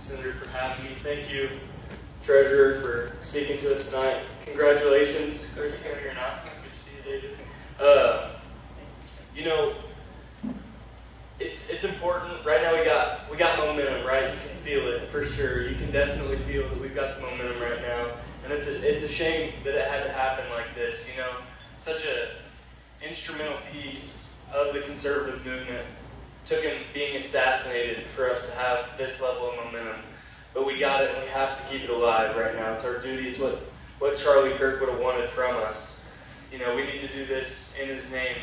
Senator, for having me. Thank you, Treasurer, for speaking to us tonight. Congratulations, Kruse, on your announcement. Good to see you, David. It's important. Right now we got momentum, right? You can feel it for sure. You can definitely feel that we've got the momentum right now. And it's a shame that it had to happen like this. Such a instrumental piece of the conservative movement took him being assassinated for us to have this level of momentum. But we got it, and we have to keep it alive right now. It's our duty. It's what Charlie Kirk would have wanted from us. We need to do this in his name.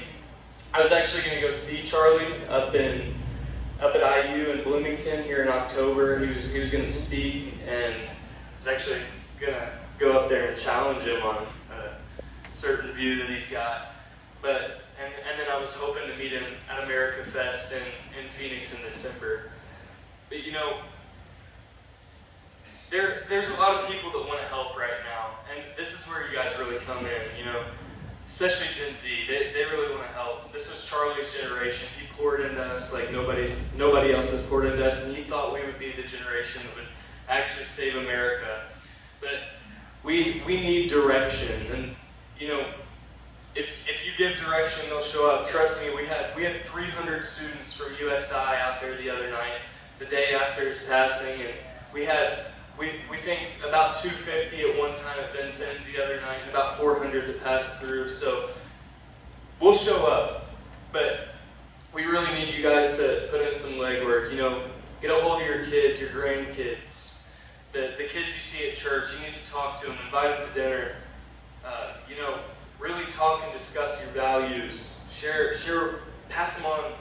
I was actually going to go see Charlie up at IU in Bloomington here in October. He was going to speak, and I was actually going to go up there and challenge him on a certain view that he's got. And then I was hoping to meet him at America Fest in Phoenix in December. But there's a lot of people that want to help right now, and this is where you guys really come in, especially Gen Z. They really want to help. This was Charlie's generation. He poured into us like nobody else has poured into us, and he thought we would be the generation that would actually save America. But we need direction, and if you give direction, they'll show up. Trust me, we had 300 students from USI out there the other night, the day after his passing, and we think about 250 at one time at Vincennes the other night, and about 400 that passed through. So we'll show up, but we really need you guys to put in some legwork. Get a hold of your kids, your grandkids, the kids you see at church. You need to talk to them, invite them to dinner. Really talk and discuss your values. Share, pass them on.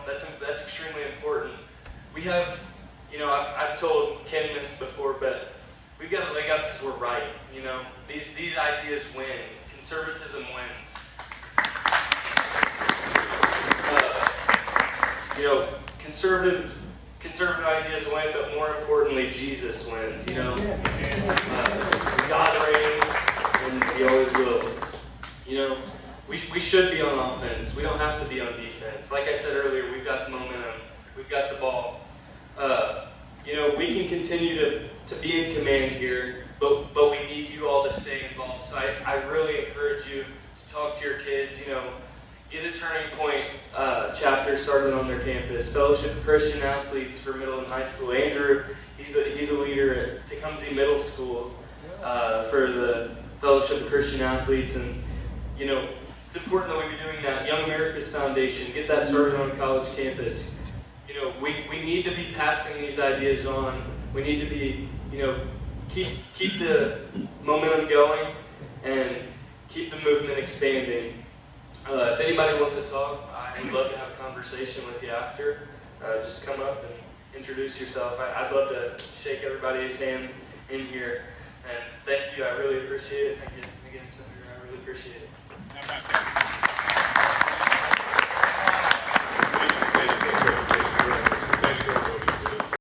That's extremely important. We have, I've told Ken this before, but we've got a leg up because we're right. These ideas win. Conservatism wins. Conservative ideas win, but more importantly, Jesus wins. God reigns, and He always will. We should be on offense. We don't have to be on defense. Like I said earlier, we've got the momentum. We've got the ball. We can continue to be in command here, but we need you all to stay involved. So I really encourage you to talk to your kids. Get a Turning Point chapter started on their campus. Fellowship of Christian Athletes for middle and high school. Andrew, he's a leader at Tecumseh Middle School for the Fellowship of Christian Athletes, and it's important that we be doing that. Young America's Foundation, get that started on college campus. We need to be passing these ideas on. We need to be, keep the momentum going and keep the movement expanding. If anybody wants to talk, I would love to have a conversation with you after. Just come up and introduce yourself. I'd love to shake everybody's hand in here. And thank you. I really appreciate it. Thank you again, Senator. I really appreciate it.